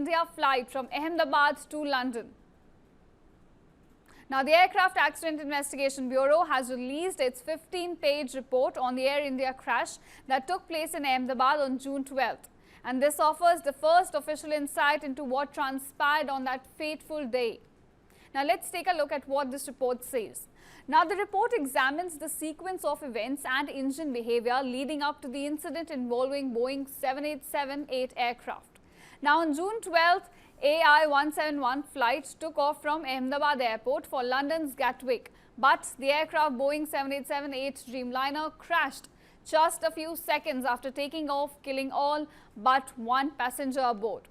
India flight from Ahmedabad to London. Now, the Aircraft Accident Investigation Bureau has released its 15-page report on the Air India crash that took place in Ahmedabad on June 12th. And this offers the first official insight into what transpired on that fateful day. Now, let's take a look at what this report says. Now, the report examines the sequence of events and engine behavior leading up to the incident involving Boeing 787-8 aircraft. Now, on June 12th, AI-171 flight took off from Ahmedabad airport for London's Gatwick, but the aircraft Boeing 787-8 Dreamliner crashed just a few seconds after taking off, killing all but one passenger aboard.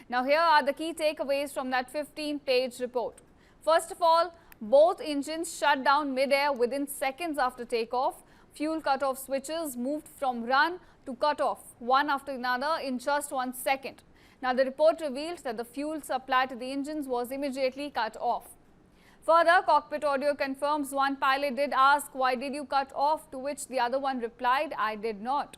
Now, here are the key takeaways from that 15-page report. First of all, both engines shut down mid-air within seconds after takeoff. Fuel cutoff switches moved from run to cutoff, one after another in just 1 second. Now, the report revealed that the fuel supply to the engines was immediately cut off. Further, cockpit audio confirms one pilot did ask, "Why did you cut off?" to which the other one replied, "I did not."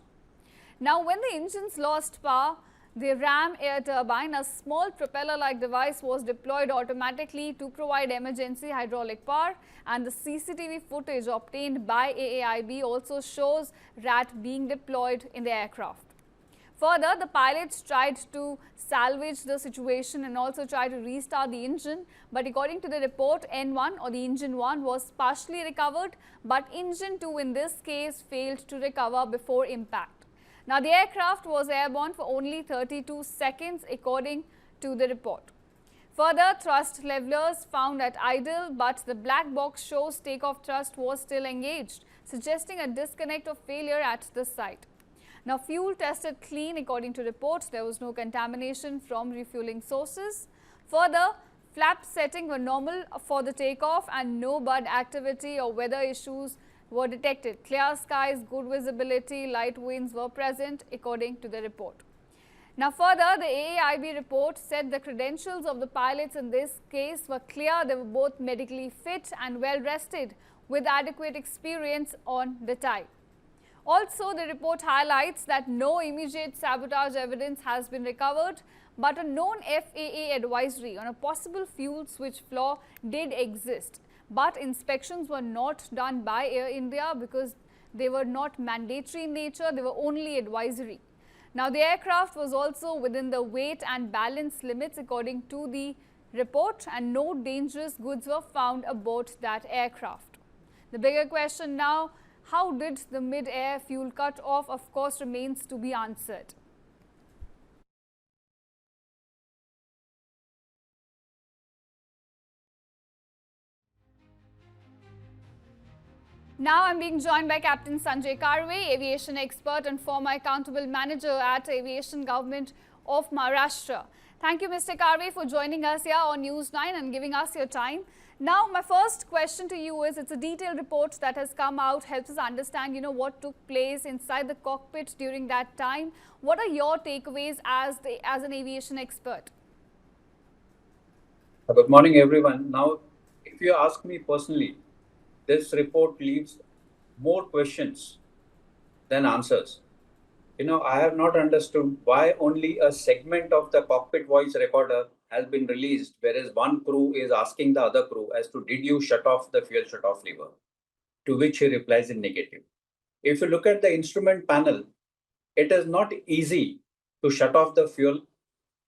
Now, when the engines lost power, the ram air turbine, a small propeller-like device, was deployed automatically to provide emergency hydraulic power, and the CCTV footage obtained by AAIB also shows RAT being deployed in the aircraft. Further, the pilots tried to salvage the situation and also tried to restart the engine, but according to the report, N1 or the engine 1 was partially recovered, but engine 2 in this case failed to recover before impact. Now, the aircraft was airborne for only 32 seconds according to the report. Further, thrust levelers found at idle, but the black box shows takeoff thrust was still engaged, suggesting a disconnect or failure at the site. Now, fuel tested clean according to reports. There was no contamination from refueling sources. Further, flap setting were normal for the takeoff and no bud activity or weather issues were detected. Clear skies, good visibility, light winds were present according to the report. Now, further, the AAIB report said the credentials of the pilots in this case were clear. They were both medically fit and well rested with adequate experience on the type. Also, the report highlights that no immediate sabotage evidence has been recovered, but a known FAA advisory on a possible fuel switch flaw did exist. But inspections were not done by Air India because they were not mandatory in nature, they were only advisory. Now, the aircraft was also within the weight and balance limits according to the report, and no dangerous goods were found aboard that aircraft. The bigger question now, how did the mid-air fuel cut off, of course, remains to be answered. Now I'm being joined by Captain Sanjay Carway, aviation expert and former accountable manager at Aviation Government of Maharashtra. Thank you, Mr. Carway, for joining us here on News 9 and giving us your time. Now, my first question to you is, it's a detailed report that has come out, helps us understand, what took place inside the cockpit during that time. What are your takeaways as an aviation expert? Good morning, everyone. Now, if you ask me personally, this report leaves more questions than answers. I have not understood why only a segment of the cockpit voice recorder has been released, whereas one crew is asking the other crew as to, did you shut off the fuel shut-off lever? To which he replies in negative. If you look at the instrument panel, it is not easy to shut off the fuel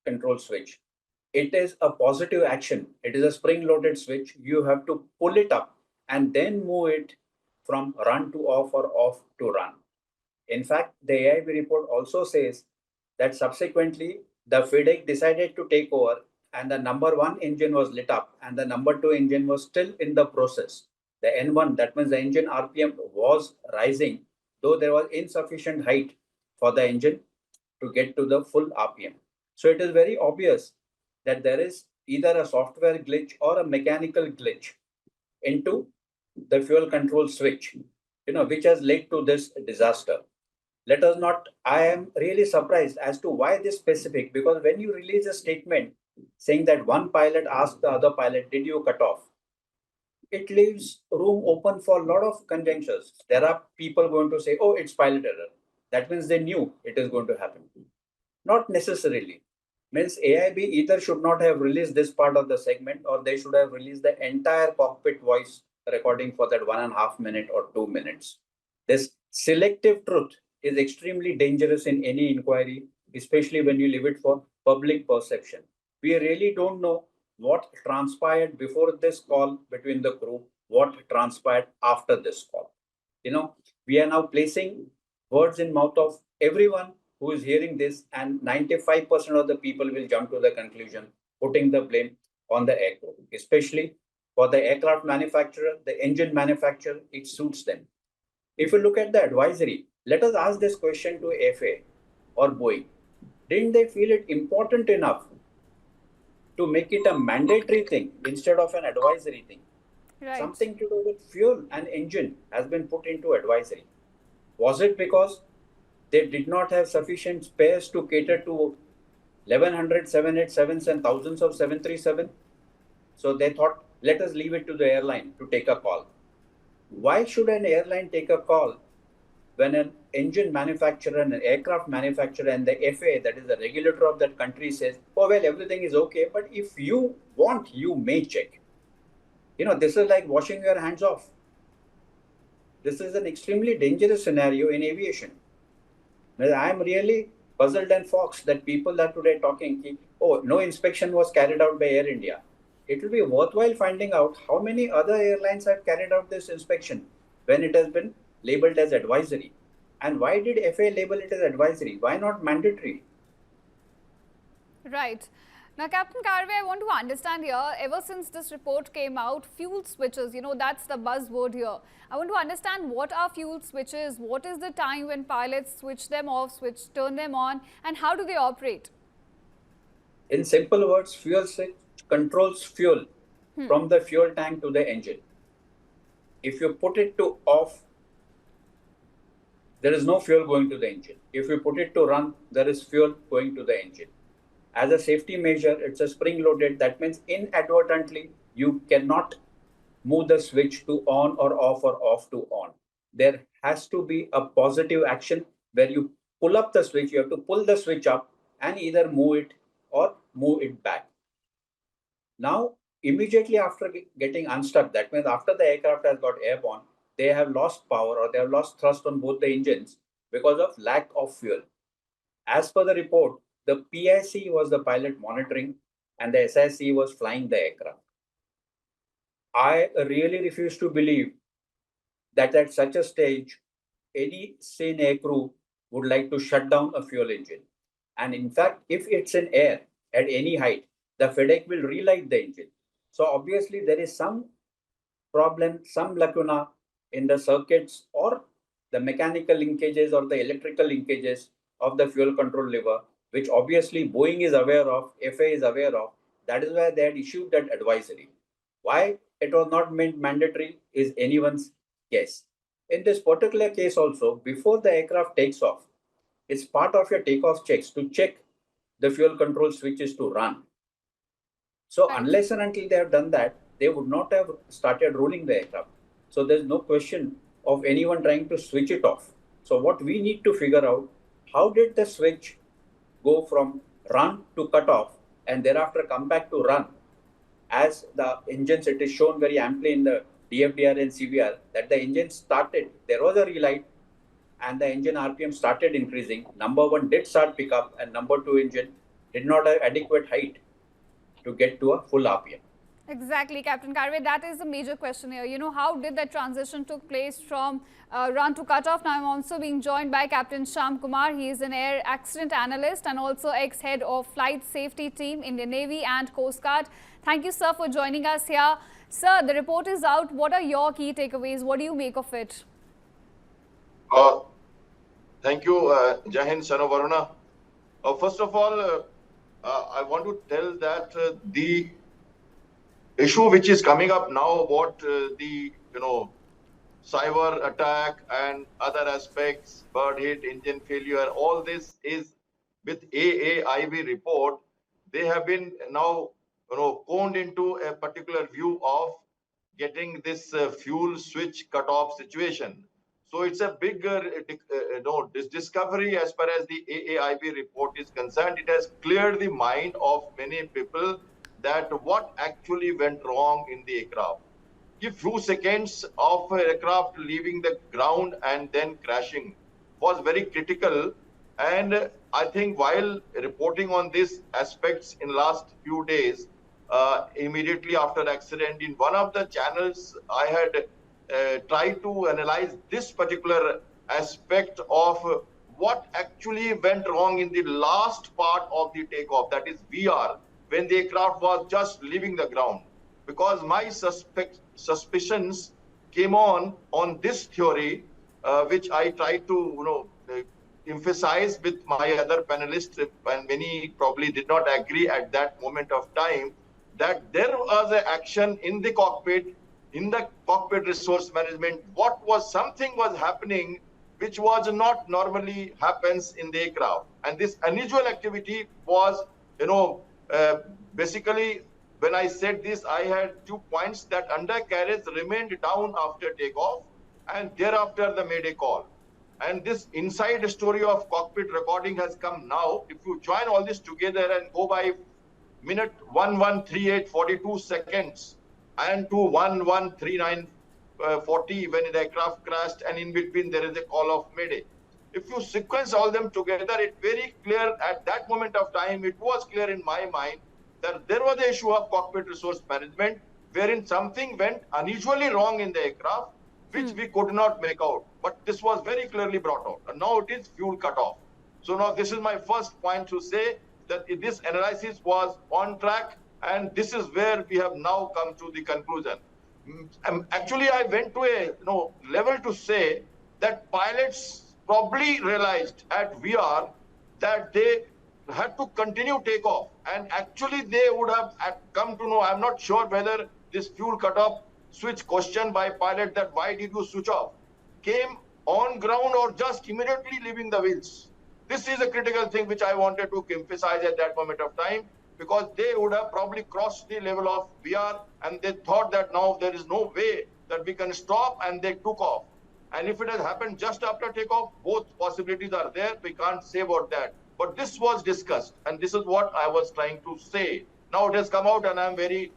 control switch. It is a positive action. It is a spring-loaded switch. You have to pull it up and then move it from run to off or off to run. In fact, the AIB report also says that subsequently the FIDEC decided to take over and the number 1 engine was lit up and the number 2 engine was still in the process. The N1, that means the engine RPM was rising, though there was insufficient height for the engine to get to the full RPM. So it is very obvious that there is either a software glitch or a mechanical glitch into the fuel control switch, which has led to this disaster. I am really surprised as to why this specific, because when you release a statement saying that one pilot asked the other pilot, did you cut off? It leaves room open for a lot of conjectures. There are people going to say, oh, it's pilot error. That means they knew it is going to happen. Not necessarily. Means AIB either should not have released this part of the segment, or they should have released the entire cockpit voice recording for that 1.5 minute or 2 minutes. This selective truth is extremely dangerous in any inquiry, especially when you leave it for public perception. We really don't know what transpired before this call between the crew, what transpired after this call. We are now placing words in mouth of everyone who is hearing this, and 95% of the people will jump to the conclusion, putting the blame on the aircraft, especially for the aircraft manufacturer, the engine manufacturer, it suits them. If you look at the advisory, let us ask this question to FAA or Boeing. Didn't they feel it important enough to make it a mandatory thing instead of an advisory thing? Right. Something to do with fuel and engine has been put into advisory. Was it because they did not have sufficient spares to cater to 1100 787s and thousands of 737? So they thought, let us leave it to the airline to take a call. Why should an airline take a call when an engine manufacturer and an aircraft manufacturer and the FAA, that is the regulator of that country, says, oh, well, everything is okay, but if you want, you may check. This is like washing your hands off. This is an extremely dangerous scenario in aviation. I am really puzzled and foxed that people are today talking, oh, no inspection was carried out by Air India. It will be worthwhile finding out how many other airlines have carried out this inspection when it has been labeled as advisory. And why did FAA label it as advisory? Why not mandatory? Right. Now, Captain Carway, I want to understand here, ever since this report came out, fuel switches, that's the buzzword here. I want to understand, what are fuel switches, what is the time when pilots switch them off, turn them on, and how do they operate? In simple words, fuel switch controls fuel from the fuel tank to the engine. If you put it to off, there is no fuel going to the engine. If you put it to run, there is fuel going to the engine. As a safety measure, it's a spring loaded. That means inadvertently, you cannot move the switch to on or off to on. There has to be a positive action where you pull up the switch. You have to pull the switch up and either move it or move it back. Now, immediately after getting unstuck, that means after the aircraft has got airborne, they have lost power or they have lost thrust on both the engines because of lack of fuel. As per the report, the PIC was the pilot monitoring and the SIC was flying the aircraft. I really refuse to believe that at such a stage, any sane aircrew would like to shut down a fuel engine. And in fact, if it's in air at any height, the FedEx will relight the engine. So obviously there is some problem, some lacuna in the circuits or the mechanical linkages or the electrical linkages of the fuel control lever, which obviously Boeing is aware of, FAA is aware of. That is why they had issued that advisory. Why it was not made mandatory is anyone's guess. In this particular case also, before the aircraft takes off, it's part of your takeoff checks to check the fuel control switches to run. So unless and until they have done that, they would not have started rolling the aircraft. So there's no question of anyone trying to switch it off. So what we need to figure out, how did the switch go from run to cut off and thereafter come back to run? As the engines, it is shown very amply in the DFDR and CVR that the engine started, there was a relight and the engine RPM started increasing. Number one did start pick up and number two engine did not have adequate height to get to a full RPM. Exactly, Captain Carway. That is the major question here. How did that transition took place from run to cutoff? Now, I'm also being joined by Captain Sham Kumar. He is an air accident analyst and also ex-head of flight safety team in the Navy and Coast Guard. Thank you, sir, for joining us here. Sir, the report is out. What are your key takeaways? What do you make of it? Thank you, Jahin Sanovaruna. First of all, I want to tell that the issue which is coming up now about the cyber attack and other aspects, bird hit, engine failure, all this is with AAIB report. They have been now coned into a particular view of getting this fuel switch cut off situation. So it's a big discovery as far as the AAIB report is concerned. It has cleared the mind of many people that what actually went wrong in the aircraft. A few seconds of aircraft leaving the ground and then crashing was very critical. And I think while reporting on these aspects in last few days, immediately after the accident, in one of the channels, I had tried to analyze this particular aspect of what actually went wrong in the last part of the takeoff, that is VR, when the aircraft was just leaving the ground. Because my suspicions came on this theory, which I tried to emphasize with my other panelists, and many probably did not agree at that moment of time, that there was an action in the cockpit resource management. Something was happening which was not normally happens in the aircraft, and this unusual activity was, basically. When I said this, I had 2 points: that undercarriage remained down after takeoff, and thereafter the mayday call. And this inside story of cockpit recording has come now. If you join all this together and go by minute 1138:42 seconds and to 1139:40 when the aircraft crashed, and in between there is a call of mayday. If you sequence all them together, it's very clear at that moment of time, it was clear in my mind that there was the issue of cockpit resource management, wherein something went unusually wrong in the aircraft, which we could not make out. But this was very clearly brought out. And now it is fuel cutoff. So now this is my first point to say that this analysis was on track, and this is where we have now come to the conclusion. Actually, I went to a level to say that pilots probably realized at VR that they had to continue takeoff, and actually they would have come to know. I'm not sure whether this fuel cutoff switch question by pilot, that why did you switch off, came on ground or just immediately leaving the wheels. This is a critical thing which I wanted to emphasize at that moment of time, because they would have probably crossed the level of VR and they thought that now there is no way that we can stop, and they took off. And if it has happened just after takeoff, both possibilities are there. We can't say about that. But this was discussed, and this is what I was trying to say. Now it has come out, and I'm very,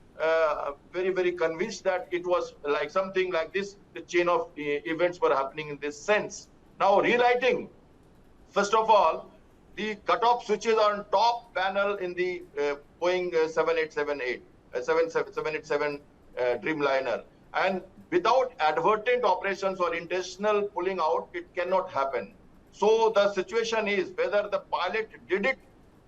very convinced that it was like something like this. The chain of events were happening in this sense. Now, relighting. First of all, the cutoff switches on top panel in the Boeing 787 Dreamliner. And without advertent operations or intentional pulling out, it cannot happen. So the situation is whether the pilot did it,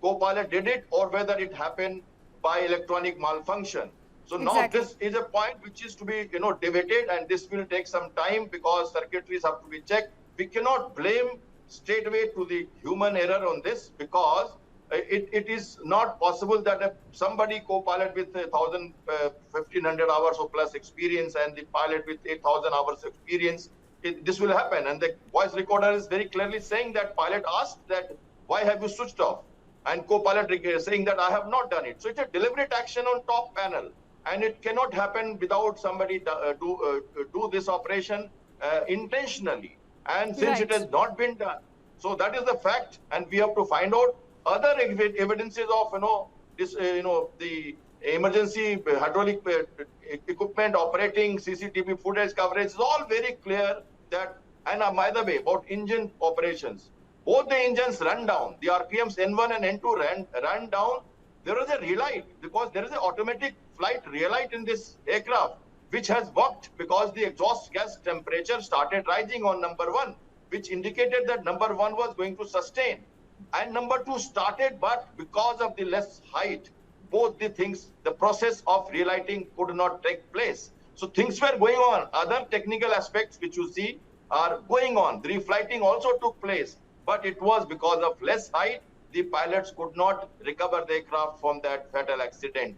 co-pilot did it, or whether it happened by electronic malfunction. So now this is a point which is to be debated, and this will take some time because circuitries have to be checked. We cannot blame straight away to the human error on this, because it is not possible that somebody co-pilot with 1,500 hours or plus experience and the pilot with 8,000 hours experience, this will happen. And the voice recorder is very clearly saying that pilot asked that, why have you switched off? And co-pilot saying that I have not done it. So it's a deliberate action on top panel, and it cannot happen without somebody do this operation intentionally. And since it has not been done, so that is the fact, and we have to find out other evidences of the emergency hydraulic equipment operating, CCTV footage coverage is all very clear that. And by the way, about engine operations, both the engines run down. The RPMs N1 and N2 ran down. There is a relight, because there is an automatic flight relight in this aircraft, which has worked because the exhaust gas temperature started rising on number 1, which indicated that number 1 was going to sustain. And number 2 started, but because of the less height, both the things, the process of relighting could not take place. So things were going on. Other technical aspects which you see are going on. The reflighting also took place, but it was because of less height. The pilots could not recover the aircraft from that fatal accident.